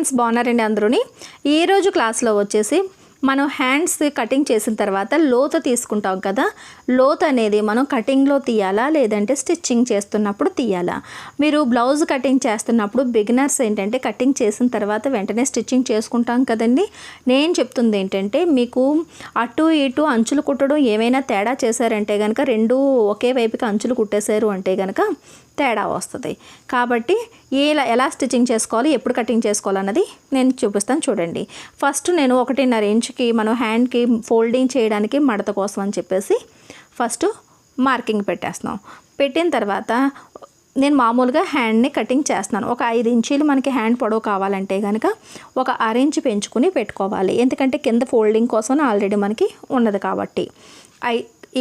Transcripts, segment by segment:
Friends, బాగున్నారండి అందరూని. ఈరోజు క్లాస్లో వచ్చేసి మనం హ్యాండ్స్ కటింగ్ చేసిన తర్వాత లోతు తీసుకుంటాం కదా, లోతు అనేది మనం కటింగ్లో తీయాలా లేదంటే స్టిచ్చింగ్ చేస్తున్నప్పుడు తీయాలా? మీరు బ్లౌజ్ కటింగ్ చేస్తున్నప్పుడు బిగినర్స్ ఏంటంటే కటింగ్ చేసిన తర్వాత వెంటనే స్టిచ్చింగ్ చేసుకుంటాం కదండి. నేను చెప్తుంది ఏంటంటే మీకు అటు ఇటు అంచులు కుట్టడం ఏమైనా తేడా చేశారంటే కనుక, రెండు ఒకే వైపుకి అంచులు కుట్టేశారు అంటే కనుక తేడా వస్తుంది. కాబట్టి ఎలా స్టిచ్చింగ్ చేసుకోవాలి, ఎప్పుడు కటింగ్ చేసుకోవాలన్నది నేను చూపిస్తాను చూడండి. ఫస్ట్ నేను 1.5 ఇంచుకి మనం హ్యాండ్కి ఫోల్డింగ్ చేయడానికి మడత కోసం అని చెప్పేసి ఫస్ట్ మార్కింగ్ పెట్టేస్తున్నాం. పెట్టిన తర్వాత నేను మామూలుగా హ్యాండ్ని కటింగ్ చేస్తున్నాను. ఒక 5 ఇంచీలు మనకి హ్యాండ్ పొడవు కావాలంటే కనుక ఒక 1/2 ఇంచు పెంచుకుని పెట్టుకోవాలి. ఎందుకంటే కింద ఫోల్డింగ్ కోసం ఆల్రెడీ మనకి ఉన్నది కాబట్టి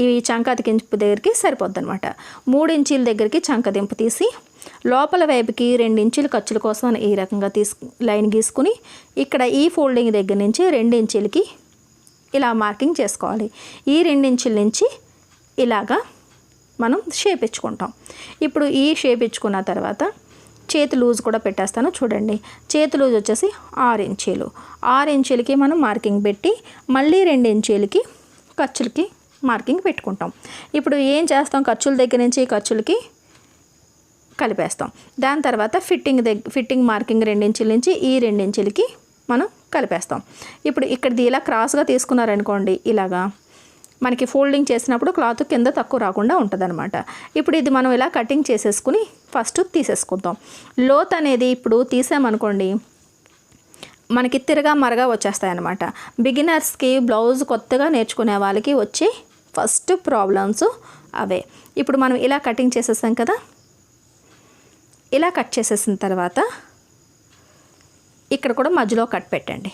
ఈ చంకదింపు దగ్గరికి సరిపోద్ది అనమాట. 3 ఇంచీల దగ్గరికి చంకదింపు తీసి లోపల వైపుకి 2 ఇంచీలు ఖర్చుల కోసం ఈ రకంగా లైన్ గీసుకుని ఇక్కడ ఈ ఫోల్డింగ్ దగ్గర నుంచి 2 ఇంచీలకి ఇలా మార్కింగ్ చేసుకోవాలి. ఈ 2 ఇంచుల నుంచి ఇలాగా మనం షేప్ ఇచ్చుకుంటాం. ఇప్పుడు ఈ షేప్ ఇచ్చుకున్న తర్వాత చేతి లూజ్ కూడా పెట్టేస్తాను చూడండి. చేతి లూజ్ వచ్చేసి 6 ఇంచీలు. 6 ఇంచీలకి మనం మార్కింగ్ పెట్టి మళ్ళీ 2 ఇంచీలకి ఖర్చులకి మార్కింగ్ పెట్టుకుంటాం. ఇప్పుడు ఏం చేస్తాం, ఖర్చుల దగ్గర నుంచి ఖర్చులకి కలిపేస్తాం. దాని తర్వాత ఫిట్టింగ్ మార్కింగ్ 2 ఇంచుల నుంచి ఈ 2 ఇంచులకి మనం కలిపేస్తాం. ఇప్పుడు ఇక్కడిది ఇలా క్రాస్గా తీసుకున్నారనుకోండి, ఇలాగా మనకి ఫోల్డింగ్ చేసినప్పుడు క్లాత్ కింద తక్కువ రాకుండా ఉంటుందన్నమాట. ఇప్పుడు ఇది మనం ఇలా కటింగ్ చేసేసుకుని ఫస్ట్ తీసేసుకుందాం. లోత్ అనేది ఇప్పుడు తీసామనుకోండి మనకి తిరగా మరగా వచ్చేస్తాయి అన్నమాట. బిగినర్స్కి బ్లౌజ్ కొత్తగా నేర్చుకునే వాళ్ళకి వచ్చే ఫస్ట్ ప్రాబ్లమ్స్ అవే. ఇప్పుడు మనం ఇలా కటింగ్ చేసేసాం కదా, ఇలా కట్ చేసేసిన తర్వాత ఇక్కడ కూడా మధ్యలో కట్ పెట్టండి.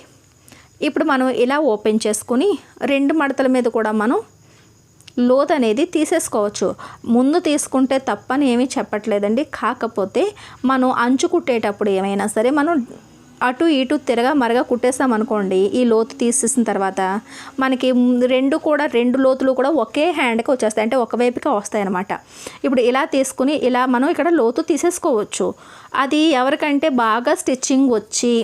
ఇప్పుడు మనం ఇలా ఓపెన్ చేసుకుని 2 మడతల మీద కూడా మనం లోత్ అనేది తీసేసుకోవచ్చు. ముందు తీసుకుంటే తప్పని ఏమీ చెప్పట్లేదండి. కాకపోతే మనం అంచు కుట్టేటప్పుడు ఏమైనా సరే మనం అటు ఇటు తిరగా మరగా కుట్టేసామనుకోండి, ఈ లోతు తీసేసిన తర్వాత మనకి 2 లోతులు కూడా ఒకే హ్యాండ్కి వచ్చేస్తాయి, అంటే ఒకవైపుగా వస్తాయి అన్నమాట. ఇప్పుడు ఇలా తీసుకుని ఇలా మనం ఇక్కడ లోతు తీసేసుకోవచ్చు. అది ఎవరికంటే బాగా స్టిచ్చింగ్ వచ్చి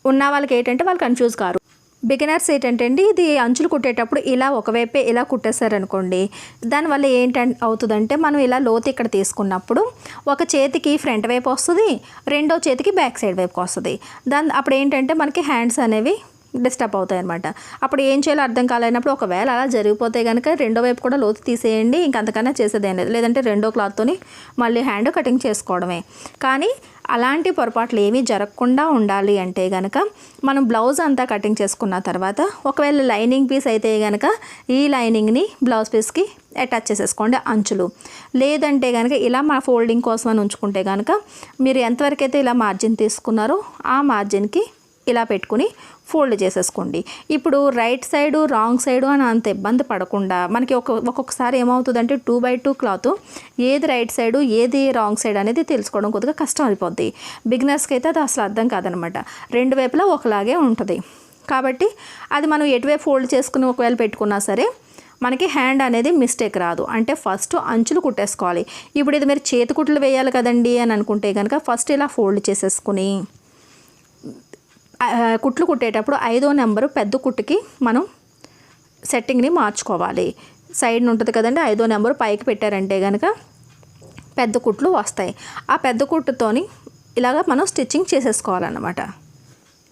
ఉన్న వాళ్ళకి ఏంటంటే వాళ్ళు కన్ఫ్యూజ్ కారు. బిగినర్స్ ఏంటంటే అండి, ఇది అంచులు కుట్టేటప్పుడు ఇలా ఒకవైపే ఇలా కుట్టేశారనుకోండి, దానివల్ల అవుతుందంటే మనం ఇలా లోతు ఇక్కడ తీసుకున్నప్పుడు ఒక చేతికి ఫ్రంట్ వైపు వస్తుంది, రెండో చేతికి బ్యాక్ సైడ్ వైపుకి వస్తుంది. అప్పుడు ఏంటంటే మనకి హ్యాండ్స్ అనేవి డిస్టర్బ్ అవుతాయి అనమాట. అప్పుడు ఏం చేయాలో అర్థం కాలేనప్పుడు ఒకవేళ అలా జరిగిపోతే కనుక రెండో వైపు కూడా లోతు తీసేయండి, ఇంకంతకన్నా చేసేదేం లేదు. లేదంటే రెండో క్లాత్తోని మళ్ళీ హ్యాండ్ కటింగ్ చేసుకోవడమే. కానీ అలాంటి పొరపాట్లు ఏమీ జరగకుండా ఉండాలి అంటే కనుక మనం బ్లౌజ్ అంతా కటింగ్ చేసుకున్న తర్వాత ఒకవేళ లైనింగ్ పీస్ అయితే కనుక ఈ లైనింగ్ని బ్లౌజ్ పీస్కి అటాచ్ చేసేసుకోండి అంచులు. లేదంటే కనుక ఇలా మా ఫోల్డింగ్ కోసం అని ఉంచుకుంటే కనుక మీరు ఎంతవరకు అయితే ఇలా మార్జిన్ తీసుకున్నారో ఆ మార్జిన్కి ఇలా పెట్టుకుని ఫోల్డ్ చేసేసుకోండి. ఇప్పుడు రైట్ సైడు రాంగ్ సైడు అని అంత ఇబ్బంది పడకుండా మనకి ఒక్కొక్కసారి ఏమవుతుందంటే 2x2 క్లాత్ ఏది రైట్ సైడు ఏది రాంగ్ సైడ్ అనేది తెలుసుకోవడం కొద్దిగా కష్టం అయిపోద్ది. బిగినర్స్కి అయితే అది అసలు అర్థం కాదనమాట. 2 వైపులా ఒకలాగే ఉంటుంది. కాబట్టి అది మనం ఎటువైపు ఫోల్డ్ చేసుకుని ఒకవేళ పెట్టుకున్నా సరే మనకి హ్యాండ్ అనేది మిస్టేక్ రాదు. అంటే ఫస్ట్ అంచులు కుట్టేసుకోవాలి. ఇప్పుడు ఇది మీరు చేతి కుట్లు వేయాలి కదండి అని అనుకుంటే కనుక ఫస్ట్ ఇలా ఫోల్డ్ చేసేసుకుని కుట్లు కుట్టేటప్పుడు 5వ నెంబరు పెద్ద కుట్టుకి మనం సెట్టింగ్ని మార్చుకోవాలి. సైడ్ ఉంటుంది కదండి, 5వ నెంబరు పైకి పెట్టారంటే కనుక పెద్ద కుట్లు వస్తాయి. ఆ పెద్ద కుట్టుతోని ఇలాగ మనం స్టిచ్చింగ్ చేసేసుకోవాలన్నమాట.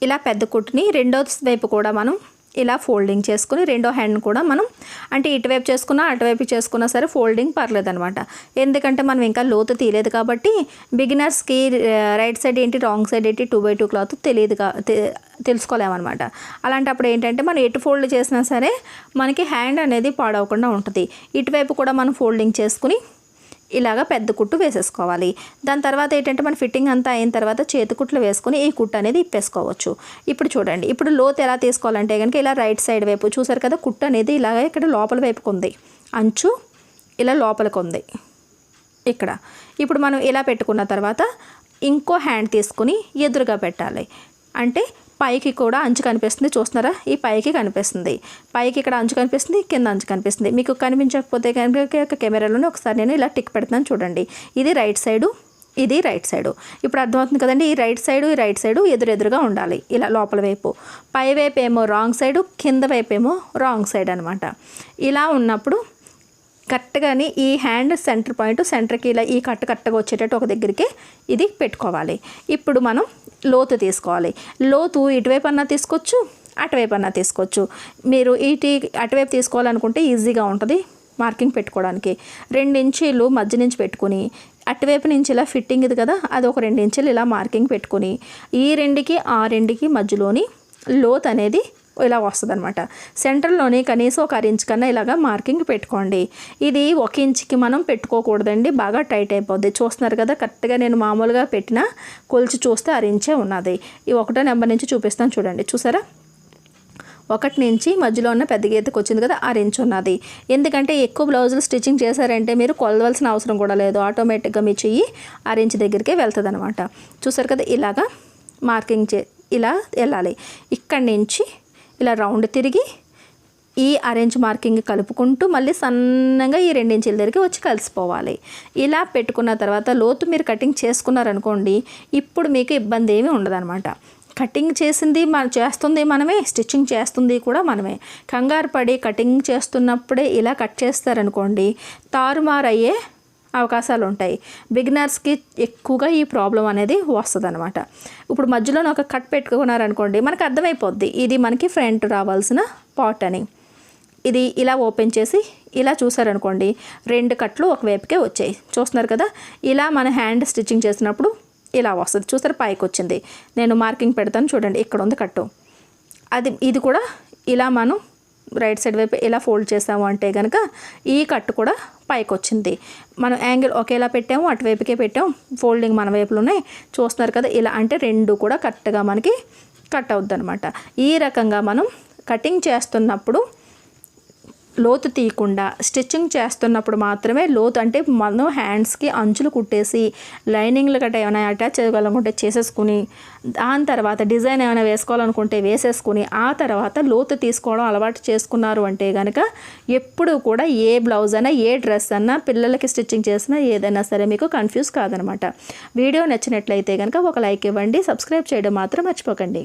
ఇలా పెద్ద కుట్టుని రెండో వైపు కూడా మనం ఇలా ఫోల్డింగ్ చేసుకుని రెండో హ్యాండ్ కూడా మనం అంటే ఇటువైపు చేసుకున్నా అటువైపు చేసుకున్నా సరే ఫోల్డింగ్ పర్లేదనమాట. ఎందుకంటే మనం ఇంకా లోతు తీయలేదు కాబట్టి బిగినర్స్కి రైట్ సైడ్ ఏంటి రాంగ్ సైడ్ ఏంటి 2x2 క్లాత్ తెలుసుకోలేమన్నమాట. అలాంటప్పుడు ఏంటంటే మనం ఎటు ఫోల్డ్ చేసినా సరే మనకి హ్యాండ్ అనేది పాడవకుండా ఉంటుంది. ఇటువైపు కూడా మనం ఫోల్డింగ్ చేసుకుని ఇలాగ పెద్ద కుట్టు వేసేసుకోవాలి. దాని తర్వాత ఏంటంటే మన ఫిట్టింగ్ అంతా అయిన తర్వాత చేతి కుట్లు వేసుకుని ఈ కుట్టు అనేది ఇప్పేసుకోవచ్చు. ఇప్పుడు చూడండి, ఇప్పుడు లోతు ఎలా తీసుకోవాలంటే కనుక ఇలా రైట్ సైడ్ వైపు చూసారు కదా, కుట్టు అనేది ఇలాగ ఇక్కడ లోపల వైపుకు ఉంది, అంచు ఇలా లోపలికి ఉంది ఇక్కడ. ఇప్పుడు మనం ఇలా పెట్టుకున్న తర్వాత ఇంకో హ్యాండ్ తీసుకుని ఎదురుగా పెట్టాలి. అంటే పైకి కూడా అంచు కనిపిస్తుంది, చూస్తున్నారా, ఈ పైకి కనిపిస్తుంది, పైకి ఇక్కడ అంచు కనిపిస్తుంది, కింద అంచు కనిపిస్తుంది. మీకు కనిపించకపోతే కనుక కెమెరాలోనే ఒకసారి నేను ఇలా టిక్ పెడతాను చూడండి. ఇది రైట్ సైడు, ఇది రైట్ సైడు. ఇప్పుడు అర్థమవుతుంది కదండి, ఈ రైట్ సైడు ఎదురెదురుగా ఉండాలి. ఇలా లోపల వైపు, పై వైపు ఏమో రాంగ్ సైడు, కింద వైపు ఏమో రాంగ్ సైడ్ అనమాట. ఇలా ఉన్నప్పుడు కరెక్ట్గాని ఈ హ్యాండ్ సెంటర్ పాయింట్ సెంటర్కి ఇలా ఈ కరెక్ట్గా వచ్చేటట్టు ఒక దగ్గరికి ఇది పెట్టుకోవాలి. ఇప్పుడు మనం లోతు తీసుకోవాలి. లోతు ఇటువైపు అన్నా తీసుకోవచ్చు, అటువైపు అన్నా తీసుకోవచ్చు. మీరు అటువైపు తీసుకోవాలనుకుంటే ఈజీగా ఉంటుంది మార్కింగ్ పెట్టుకోవడానికి. 2 ఇంచీలు మధ్య నుంచి పెట్టుకుని అటువైపు నుంచి ఇలా ఫిట్టింగ్ ఇది కదా, అది ఒక 2 ఇంచీలు ఇలా మార్కింగ్ పెట్టుకుని ఈ 2కి ఆ 2కి మధ్యలోని లోత్ అనేది ఇలా వస్తుంది అనమాట. సెంటర్లోని కనీసం ఒక 1 ఇంచ్ కన్నా ఇలాగా మార్కింగ్ పెట్టుకోండి. ఇది 1 ఇంచ్కి మనం పెట్టుకోకూడదండి, బాగా టైట్ అయిపోద్ది. చూస్తున్నారు కదా, కరెక్ట్గా నేను మామూలుగా పెట్టిన కొలిచి చూస్తే 1 ఇంచే ఉన్నది. ఈ 1వ నెంబర్ నుంచి చూపిస్తాను చూడండి. చూసారా, 1 నుంచి మధ్యలో ఉన్న పెద్ద గీతకు వచ్చింది కదా, 1 ఇంచ్ ఉన్నది. ఎందుకంటే ఎక్కువ బ్లౌజులు స్టిచ్చింగ్ చేశారంటే మీరు కొలవలసిన అవసరం కూడా లేదు, ఆటోమేటిక్గా మీ చెయ్యి 1 ఇంచ్ దగ్గరికే వెళ్తుంది అనమాట. చూసారు కదా, ఇలాగా మార్కింగ్ ఇలా వెళ్ళాలి. ఇక్కడి నుంచి ఇలా రౌండ్ తిరిగి ఈ 1 ఇంచ్ మార్కింగ్ కలుపుకుంటూ మళ్ళీ సన్నగా ఈ 2 ఇంచుల దగ్గరికి వచ్చి కలిసిపోవాలి. ఇలా పెట్టుకున్న తర్వాత లోతు మీరు కటింగ్ చేసుకున్నారనుకోండి, ఇప్పుడు మీకు ఇబ్బంది ఏమీ ఉండదన్నమాట. కటింగ్ చేస్తుంది మనమే, స్టిచ్చింగ్ చేస్తుంది కూడా మనమే. కంగారు పడి కటింగ్ చేస్తున్నప్పుడే ఇలా కట్ చేస్తారనుకోండి, తారుమారు అయ్యే అవకాశాలు ఉంటాయి. బిగినర్స్కి ఎక్కువగా ఈ ప్రాబ్లం అనేది వస్తుంది అనమాట. ఇప్పుడు మధ్యలో ఒక కట్ పెట్టుకున్నారనుకోండి, మనకు అర్థమైపోద్ది ఇది మనకి ఫ్రంట్ రావాల్సిన పార్ట్ అని. ఇది ఇలా ఓపెన్ చేసి ఇలా చూసారనుకోండి, 2 కట్లు ఒకవైపుకే వచ్చాయి. చూస్తున్నారు కదా, ఇలా మన హ్యాండ్ స్టిచ్చింగ్ చేసినప్పుడు ఇలా వస్తుంది. చూసారు, పైకి వచ్చింది. నేను మార్కింగ్ పెడతాను చూడండి, ఇక్కడ ఉంది కట్టు. ఇది కూడా ఇలా మనం రైట్ సైడ్ వైపు ఇలా ఫోల్డ్ చేసాము అంటే కనుక ఈ కట్టు కూడా పైకి వచ్చింది. మనం యాంగిల్ ఒకేలా పెట్టాము, అటువైపుకే పెట్టాము, ఫోల్డింగ్ మన వైపులోనే. చూస్తున్నారు కదా, ఇలా అంటే 2 కూడా కరెక్ట్గా మనకి కట్ అవుద్ది అనమాట. ఈ రకంగా మనం కటింగ్ చేస్తున్నప్పుడు లోతు తీయకుండా, స్టిచ్చింగ్ చేస్తున్నప్పుడు మాత్రమే లోతు, అంటే మనం హ్యాండ్స్కి అంచులు కుట్టేసి లైనింగ్లు గట్రా ఏమైనా అటాచ్ చేయగలనుకుంటే చేసేసుకుని, దాని తర్వాత డిజైన్ ఏమైనా వేసుకోవాలనుకుంటే వేసేసుకుని, ఆ తర్వాత లోతు తీసుకోవడం అలవాటు చేసుకున్నారు అంటే కనుక ఎప్పుడు కూడా ఏ బ్లౌజ్ అయినా ఏ డ్రెస్ అన్నా పిల్లలకి స్టిచ్చింగ్ చేసినా ఏదైనా సరే మీకు కన్ఫ్యూజ్ కాదనమాట. వీడియో నచ్చినట్లయితే కనుక ఒక లైక్ ఇవ్వండి, సబ్స్క్రైబ్ చేయడం మాత్రం మర్చిపోకండి.